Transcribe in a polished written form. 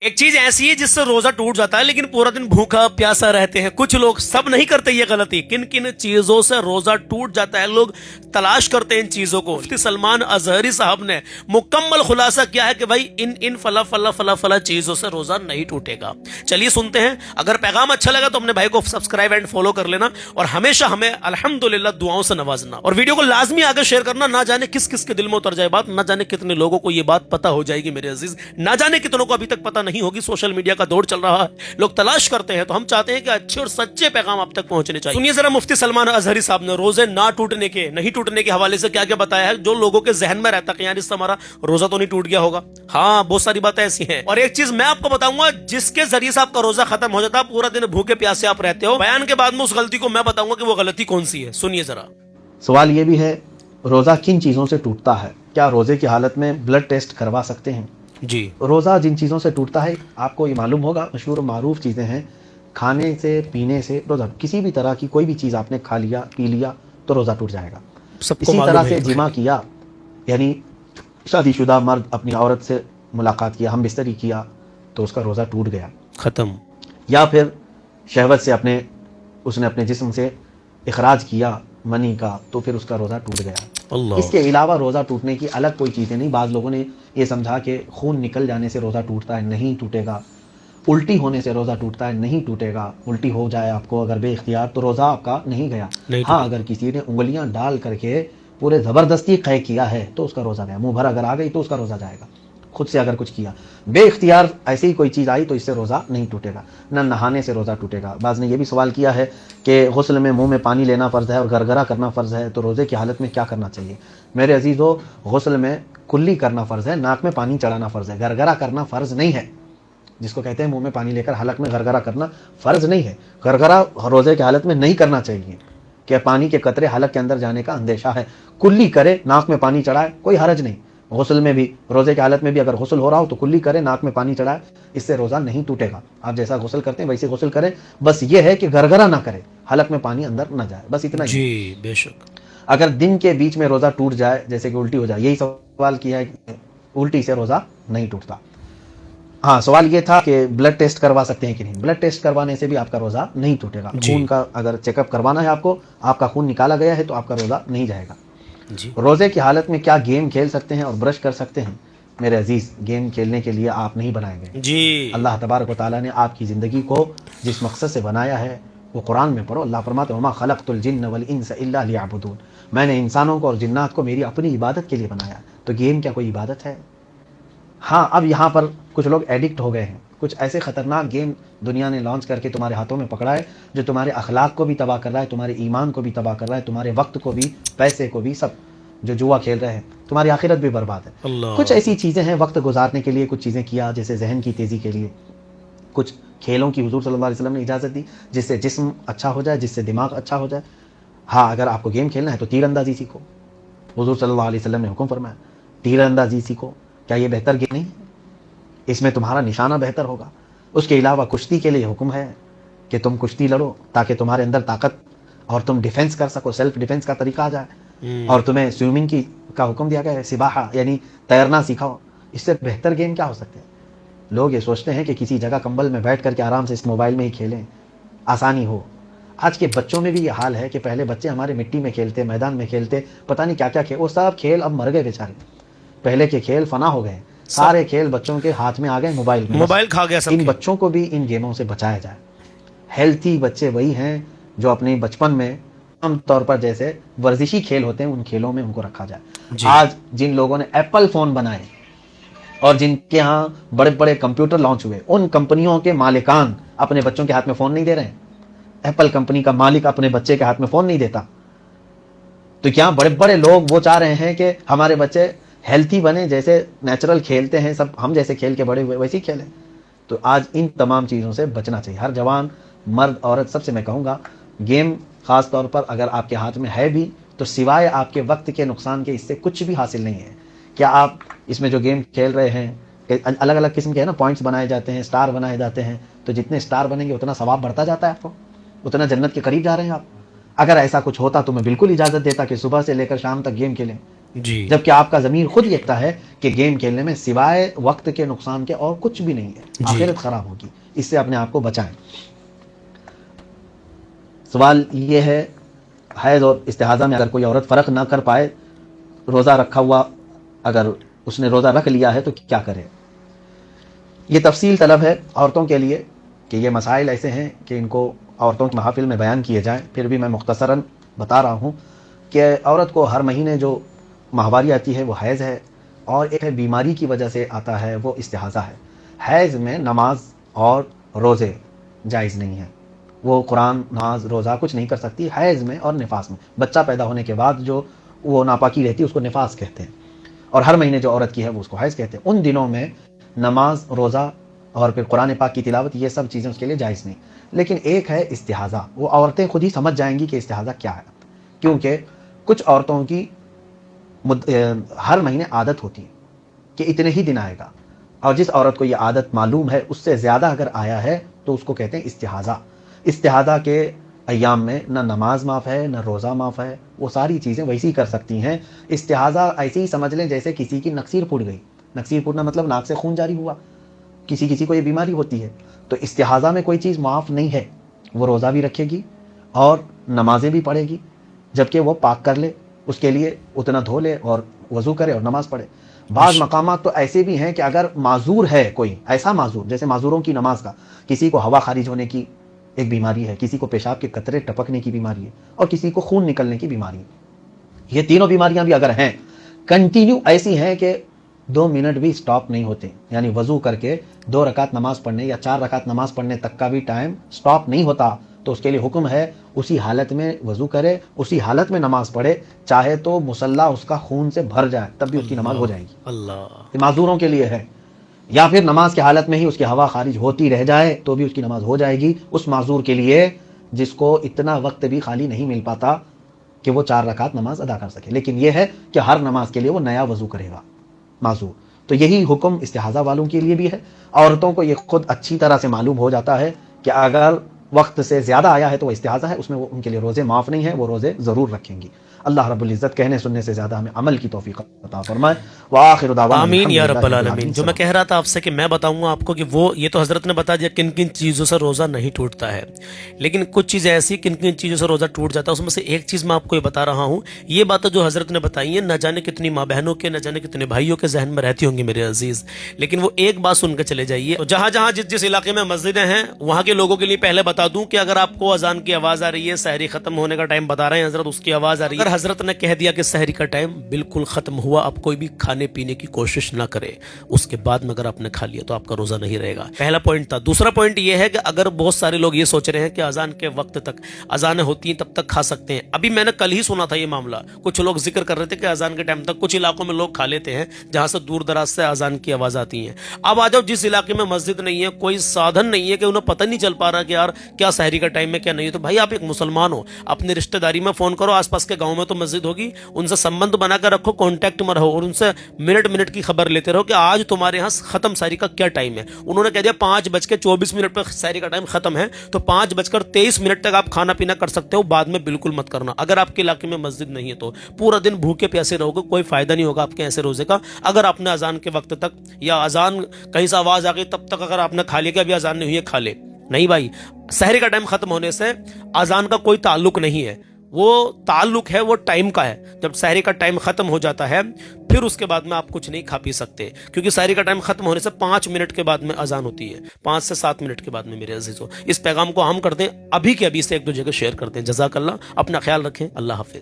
ایک چیز ایسی ہے جس سے روزہ ٹوٹ جاتا ہے لیکن پورا دن بھوکا پیاسا رہتے ہیں کچھ لوگ. سب نہیں کرتے یہ غلطی. کن کن چیزوں سے روزہ ٹوٹ جاتا ہے, لوگ تلاش کرتے ہیں ان چیزوں کو. مفتی سلمان ازہری صاحب نے مکمل خلاصہ کیا ہے کہ بھائی ان فلا فلا فلا فلا چیزوں سے روزہ نہیں ٹوٹے گا. چلیے سنتے ہیں. اگر پیغام اچھا لگا تو اپنے بھائی کو سبسکرائب اینڈ فالو کر لینا, اور ہمیشہ ہمیں الحمدللہ دعاؤں سے نوازنا, اور ویڈیو کو لازمی آگے شیئر کرنا. نہ جانے کس کس کے دل میں اتر جائے بات, نہ جانے کتنے لوگوں کو یہ بات پتہ ہو جائے گی میرے عزیز, نہ جانے کتنوں کو ابھی تک پتہ نہیں ہوگی. سوشل میڈیا کا دور چل رہا ہے, لوگ تلاش کرتے ہیں, تو ہم چاہتے ہیں کہ اچھے اور سچے پیغام آپ تک پہنچنے چاہیے. سنیے ذرا مفتی سلمان ازہری صاحب نے روزے نہ ٹوٹنے کے, نہیں ٹوٹنے کے حوالے سے کیا کیا بتایا ہے, جو لوگوں کے ذہن میں رہتا کہ یار اس سے ہمارا روزہ تو نہیں ٹوٹ گیا ہوگا. ہاں بہت ساری باتیں ایسی ہیں. اور ایک چیز میں آپ کو بتاؤں گا جس کے ذریعے سے آپ کا روزہ ختم ہو جاتا ہے, پورا دن بھوکے پیاسے آپ رہتے ہو. بیان کے بعد میں اس غلطی کو میں بتاؤں گا کہ وہ غلطی کون سی ہے. سنیے ذرا. سوال یہ بھی ہے, روزہ کن چیزوں سے ٹوٹتا ہے؟ کیا روزے کی حالت میں بلڈ ٹیسٹ کروا سکتے ہیں؟ جی, روزہ جن چیزوں سے ٹوٹتا ہے آپ کو یہ معلوم ہوگا, مشہور و معروف چیزیں ہیں. کھانے سے, پینے سے روزہ, کسی بھی طرح کی کوئی بھی چیز آپ نے کھا لیا پی لیا تو روزہ ٹوٹ جائے گا. سب کو اسی معلوم طرح ہے سے یہ تو. جمع کیا, یعنی شادی شدہ مرد اپنی عورت سے ملاقات کیا, ہم بستری کیا, تو اس کا روزہ ٹوٹ گیا. ختم. یا پھر شہوت سے اس نے اپنے جسم سے اخراج کیا منی کا, تو پھر اس کا روزہ ٹوٹ گیا. اللہ. اس کے علاوہ روزہ ٹوٹنے کی الگ کوئی چیزیں نہیں. بعض لوگوں نے یہ سمجھا کہ خون نکل جانے سے روزہ ٹوٹتا ہے, نہیں ٹوٹے گا. الٹی ہونے سے روزہ ٹوٹتا ہے, نہیں ٹوٹے گا. الٹی ہو جائے آپ کو اگر بے اختیار تو روزہ آپ کا نہیں گیا. ہاں اگر کسی نے انگلیاں ڈال کر کے پورے زبردستی قے کیا ہے تو اس کا روزہ گیا. منہ بھر اگر آ گئی تو اس کا روزہ جائے گا. خود سے اگر کچھ کیا بے اختیار ایسی ہی کوئی چیز آئی تو اس سے روزہ نہیں ٹوٹے گا. نہ نہانے سے روزہ ٹوٹے گا. بعض نے یہ بھی سوال کیا ہے کہ غسل میں منہ میں پانی لینا فرض ہے اور گرگرا کرنا فرض ہے, تو روزے کی حالت میں کیا کرنا چاہیے؟ میرے عزیزو, غسل میں کلی کرنا فرض ہے, ناک میں پانی چڑھانا فرض ہے, گرگرا کرنا فرض نہیں ہے. جس کو کہتے ہیں منہ میں پانی لے کر حلق میں گرگرا کرنا فرض نہیں ہے. گرگرا روزے کی حالت میں نہیں کرنا چاہیے کہ پانی کے قطرے حلق کے اندر جانے کا اندیشہ ہے. کلی کرے, ناک میں پانی چڑھائے, کوئی حرج نہیں. غسل میں بھی, روزے کی حالت میں بھی اگر غسل ہو رہا ہو تو کلی کرے, ناک میں پانی چڑھائے, اس سے روزہ نہیں ٹوٹے گا. آپ جیسا غسل کرتے ہیں ویسے غسل کرے, بس یہ ہے کہ گرگرا نہ کرے, حلق میں پانی اندر نہ جائے, بس اتنا ہی. جی بے شک. اگر دن کے بیچ میں روزہ ٹوٹ جائے, جیسے کہ الٹی ہو جائے, یہی سوال کیا ہے کہ الٹی سے روزہ نہیں ٹوٹتا. ہاں سوال یہ تھا کہ بلڈ ٹیسٹ کروا سکتے ہیں کہ نہیں. بلڈ ٹیسٹ کروانے سے بھی آپ کا روزہ نہیں ٹوٹے گا. خون کا اگر چیک اپ کروانا ہے آپ کو, آپ کا خون نکالا گیا ہے تو آپ کا روزہ نہیں جائے گا. جی, روزے کی حالت میں کیا گیم کھیل سکتے ہیں اور برش کر سکتے ہیں؟ میرے عزیز, گیم کھیلنے کے لیے آپ نہیں بنائے گئے. جی, اللہ تبارک و تعالیٰ نے آپ کی زندگی کو جس مقصد سے بنایا ہے وہ قرآن میں پڑھو. اللہ فرماتے ہیں وما خلقت الجن والانس الا لیعبدون, میں نے انسانوں کو اور جنات کو میری اپنی عبادت کے لیے بنایا. تو گیم کیا کوئی عبادت ہے؟ ہاں اب یہاں پر کچھ لوگ ایڈکٹ ہو گئے ہیں. کچھ ایسے خطرناک گیم دنیا نے لانچ کر کے تمہارے ہاتھوں میں پکڑا ہے جو تمہارے اخلاق کو بھی تباہ کر رہا ہے, تمہارے ایمان کو بھی تباہ کر رہا ہے, تمہارے وقت کو بھی, پیسے کو بھی, سب. جو جوا کھیل رہے ہیں, تمہاری آخرت بھی برباد ہے. کچھ ایسی چیزیں ہیں وقت گزارنے کے لیے, کچھ چیزیں کیا جیسے ذہن کی تیزی کے لیے. کچھ کھیلوں کی حضور صلی اللہ علیہ وسلم نے اجازت دی جس سے جسم اچھا ہو جائے, جس سے دماغ اچھا ہو جائے. ہاں اگر آپ کو گیم کھیلنا ہے تو تیر اندازی سیکھو. حضور صلی اللہ علیہ وسلم نے حکم فرمایا تیر اندازی سیکھو. کیا یہ بہتر گیم نہیں ہے؟ اس میں تمہارا نشانہ بہتر ہوگا. اس کے علاوہ کشتی کے لیے حکم ہے کہ تم کشتی لڑو تاکہ تمہارے اندر طاقت اور تم ڈیفنس کر سکو, سیلف ڈیفنس کا طریقہ آ جائے. اور تمہیں سوئمنگ کا حکم دیا گیا ہے, سباحہ یعنی تیرنا سکھاؤ. اس سے بہتر گیم کیا ہو سکتے ہیں؟ لوگ یہ سوچتے ہیں کہ کسی جگہ کمبل میں بیٹھ کر کے آرام سے اس موبائل میں ہی کھیلیں, آسانی ہو. آج کے بچوں میں بھی یہ حال ہے کہ پہلے بچے ہمارے مٹی میں کھیلتے, میدان میں کھیلتے, پتہ نہیں کیا کیا کھیل, وہ سب کھیل اب مر گئے بیچارے. پہلے کے کھیل فنا ہو گئے, سارے کھیل بچوں کے ہاتھ میں آ گئے, موبائل میں. موبائل کھا گیا سب. ان بچوں کو بھی ان گیموں سے بچایا جائے. ہیلتھی بچے وہی ہیں جو اپنے بچپن میں عام طور پر جیسے ورزشی کھیل ہوتے ہیں ان کھیلوں میں ان کو رکھا جائے. آج جن لوگوں نے ایپل فون بنائے اور جن کے ہاں بڑے بڑے کمپیوٹر لانچ ہوئے, ان کمپنیوں کے مالکان اپنے بچوں کے ہاتھ میں فون نہیں دے رہے ہیں. ایپل کمپنی کا مالک اپنے بچے کے ہاتھ میں فون نہیں دیتا. تو کیا بڑے بڑے لوگ وہ چاہ رہے ہیں کہ ہمارے بچے ہیلتھی بنے, جیسے نیچرل کھیلتے ہیں سب, ہم جیسے کھیل کے بڑے ہوئے ویسے ہی کھیلیں. تو آج ان تمام چیزوں سے بچنا چاہیے. ہر جوان, مرد, عورت, سب سے میں کہوں گا گیم خاص طور پر اگر آپ کے ہاتھ میں ہے بھی تو سوائے آپ کے وقت کے نقصان کے اس سے کچھ بھی حاصل نہیں ہے. کیا آپ اس میں جو گیم کھیل رہے ہیں, الگ الگ قسم کے ہیں نا, پوائنٹس بنائے جاتے ہیں, سٹار بنائے جاتے ہیں, تو جتنے سٹار بنیں گے اتنا ثواب بڑھتا جاتا ہے, آپ کو اتنا جنت کے قریب جا رہے ہیں آپ. اگر ایسا کچھ ہوتا تو میں بالکل اجازت دیتا کہ صبح سے لے کر شام تک گیم کھیلیں, جی جبکہ آپ کا ضمیر خود کہتا ہے کہ گیم کھیلنے میں سوائے وقت کے نقصان کے اور کچھ بھی نہیں ہے، آخرت خراب ہوگی، اس سے اپنے آپ کو بچائیں۔ سوال یہ ہے، حیض اور استحاضہ میں اگر کوئی عورت فرق نہ کر پائے، روزہ رکھا ہوا اگر اس نے روزہ رکھ لیا ہے تو کیا کرے؟ یہ تفصیل طلب ہے عورتوں کے لیے کہ یہ مسائل ایسے ہیں کہ ان کو عورتوں کے محافل میں بیان کیے جائیں، پھر بھی میں مختصراً بتا رہا ہوں کہ عورت کو ہر مہینے جو ماہواری آتی ہے وہ حیض ہے، اور ایک ہے بیماری کی وجہ سے آتا ہے وہ استحاضہ ہے۔ حیض میں نماز اور روزے جائز نہیں ہیں، وہ قرآن، نماز، روزہ کچھ نہیں کر سکتی حیض میں اور نفاس میں۔ بچہ پیدا ہونے کے بعد جو وہ ناپاکی رہتی ہے اس کو نفاس کہتے ہیں، اور ہر مہینے جو عورت کی ہے وہ اس کو حیض کہتے ہیں۔ ان دنوں میں نماز، روزہ اور پھر قرآن پاک کی تلاوت، یہ سب چیزیں اس کے لیے جائز نہیں۔ لیکن ایک ہے استحاضہ، وہ عورتیں خود ہی سمجھ جائیں گی کہ استحاضہ کیا ہے، کیونکہ کچھ عورتوں کی ہر مہینے عادت ہوتی ہے کہ اتنے ہی دن آئے گا، اور جس عورت کو یہ عادت معلوم ہے اس سے زیادہ اگر آیا ہے تو اس کو کہتے ہیں استحاضہ۔ استحاضہ کے ایام میں نہ نماز معاف ہے نہ روزہ معاف ہے، وہ ساری چیزیں ویسی ہی کر سکتی ہیں۔ استحاضہ ایسے ہی سمجھ لیں جیسے کسی کی نکسیر پھوٹ گئی، نکسیر پھوٹنا مطلب ناک سے خون جاری ہوا، کسی کو یہ بیماری ہوتی ہے، تو استحاضہ میں کوئی چیز معاف نہیں ہے، وہ روزہ بھی رکھے گی اور نمازیں بھی پڑھے گی، جبکہ وہ پاک کر لے، اس کے لیے اتنا دھو لے اور وضو کرے اور نماز پڑھے۔ بعض مقامات تو ایسے بھی ہیں کہ اگر معذور ہے کوئی ایسا معذور، جیسے معذوروں کی نماز کا، کسی کو ہوا خارج ہونے کی ایک بیماری ہے، کسی کو پیشاب کے قطرے ٹپکنے کی بیماری ہے، اور کسی کو خون نکلنے کی بیماری ہے، یہ تینوں بیماریاں بھی اگر ہیں کنٹینیو ایسی ہیں کہ 2 منٹ بھی سٹاپ نہیں ہوتے، یعنی وضو کر کے 2 رکعت نماز پڑھنے یا 4 رکعت نماز پڑھنے تک کا بھی ٹائم سٹاپ نہیں ہوتا، تو اس کے لیے حکم ہے اسی حالت میں وضو کرے، اسی حالت میں نماز پڑھے، چاہے تو مصلی اس کا خون سے بھر جائے تب بھی اس کی نماز ہو جائے گی۔ اللہ، یہ معذوروں کے لیے ہے، یا پھر نماز کی حالت میں ہی اس کی ہوا خارج ہوتی رہ جائے تو بھی اس کی نماز ہو جائے گی، اس معذور کے لیے جس کو اتنا وقت بھی خالی نہیں مل پاتا کہ وہ 4 رکعت نماز ادا کر سکے۔ لیکن یہ ہے کہ ہر نماز کے لیے وہ نیا وضو کرے گا معذور۔ تو یہی حکم استحاضہ والوں کے لیے بھی ہے۔ عورتوں کو یہ خود اچھی طرح سے معلوم ہو جاتا ہے کہ اگر وقت سے زیادہ آیا ہے تو وہ استحاضہ ہے، اس میں ان کے لیے روزے معاف نہیں ہیں، وہ روزے ضرور رکھیں گی۔ اللہ رب العزت کہنے سننے سے زیادہ ہمیں عمل کی توفیق عطا فرمائے۔ وآخر دعوانا آمین یا رب الحمدللہ العالمین۔ جو میں کہہ رہا تھا آپ سے کہ میں بتاؤں گا آپ کو کہ وہ یہ تو حضرت نے بتا دیا کن کن چیزوں سے روزہ نہیں ٹوٹتا ہے، لیکن کچھ چیزیں ایسی کن کن چیزوں سے روزہ ٹوٹ جاتا ہے، اس میں سے ایک چیز میں آپ کو یہ بتا رہا ہوں۔ یہ باتیں جو حضرت نے بتائی ہیں نہ جانے کتنی ماں بہنوں کے، نہ جانے کتنے بھائیوں کے ذہن میں رہتی ہوں گی میرے عزیز، لیکن وہ ایک بات سن کے چلے جائیے۔ جہاں جہاں جس علاقے میں مسجدیں ہیں وہاں کے لوگوں کے لیے پہلے بتا دوں کہ اگر آپ کو اذان کی آواز آ رہی ہے، سحری ختم ہونے کا ٹائم بتا رہے ہیں حضرت، اس کی آواز آ رہی ہے، اگر حضرت نے کہہ دیا کہ سحری کا ٹائم بالکل ختم ہوا، اب کوئی بھی کھانے پینے کی کوشش نہ کرے، اس کے بعد میں اگر آپ نے کھا لیا تو آپ کا روزہ نہیں رہے گا۔ پہلا پوائنٹ تھا۔ دوسرا پوائنٹ یہ ہے کہ اگر بہت سارے لوگ یہ سوچ رہے ہیں کہ اذان کے وقت تک، اذانیں ہوتی ہیں تب تک کھا سکتے ہیں، ابھی میں نے کل ہی سنا تھا یہ معاملہ، کچھ لوگ ذکر کر رہے تھے کہ اذان کے ٹائم تک کچھ علاقوں میں لوگ کھا لیتے ہیں جہاں سے دور دراز سے اذان کی آواز آتی ہیں۔ اب آ جاؤ جس علاقے میں مسجد نہیں ہے، کوئی سادھن نہیں ہے، کہ انہیں پتہ نہیں چل پا رہا کہ یار کیا سحری کا ٹائم ہے کیا نہیں ہے، تو بھائی آپ ایک مسلمان ہو، اپنی رشتہ داری میں فون کرو، آس پاس کے گاؤں میں تو مسجد ہوگی، ان سے سمبند بنا کر رکھو، کانٹیکٹ میں رہو اور ان سے منٹ کی خبر لیتے رہو کہ آج تمہارے یہاں ختم سحری کا کیا ٹائم ہے۔ انہوں نے کہہ دیا 5:24 پہ سحری کا ٹائم ختم ہے، تو 5:23 تک آپ کھانا پینا کر سکتے ہو، بعد میں بالکل مت کرنا۔ اگر آپ کے علاقے میں مسجد نہیں ہے تو پورا دن بھوکے پیاسے رہو گے، کوئی فائدہ نہیں ہوگا آپ کے ایسے روزے کا۔ اگر آپ نے اذان کے وقت تک یا اذان کہیں سے آواز آ گئی تب تک اگر آپ نے کھا لیا کہ ابھی اذان نہیں ہوئی ہے کھا لے، نہیں بھائی، سحری کا ٹائم ختم ہونے سے اذان کا کوئی تعلق نہیں ہے، وہ تعلق ہے وہ ٹائم کا ہے۔ جب سحری کا ٹائم ختم ہو جاتا ہے پھر اس کے بعد میں آپ کچھ نہیں کھا پی سکتے، کیونکہ سحری کا ٹائم ختم ہونے سے 5 منٹ کے بعد میں اذان ہوتی ہے، 5 سے 7 منٹ کے بعد میں میرے عزیزو۔ اس پیغام کو عام کر دیں، ابھی کے ابھی سے ایک دو جگہ شیئر کر دیں۔ جزاک اللہ، اپنا خیال رکھیں، اللہ حافظ۔